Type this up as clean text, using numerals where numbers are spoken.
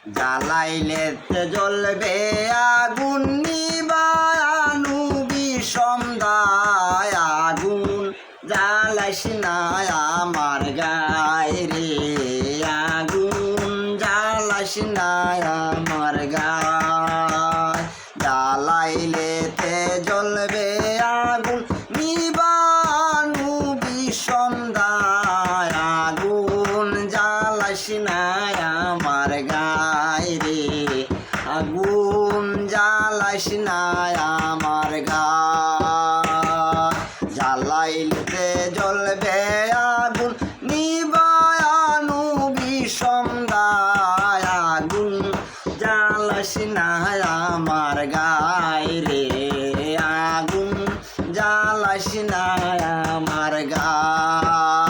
জ্বালাইলেতে জ্বলবে আগুন নিবায়ানু বিষম দায় আগুন জ্বালাইস না আমার গায় রে আগুন জ্বালাইস না আমার গায় জ্বালাইলেতে জ্বলবে আগুন নিবায়ানু বিষম দায় আগুন জ্বালাইস না আমার গায় রে আগুন জ্বালাইস না আমার গায় জ্বালাইতে জ্বলবে আগুন নিবায়ানু বিষম দায় আগুন জ্বালাইস না আমার গায় রে আগুন জ্বালাইস না আমার গায়।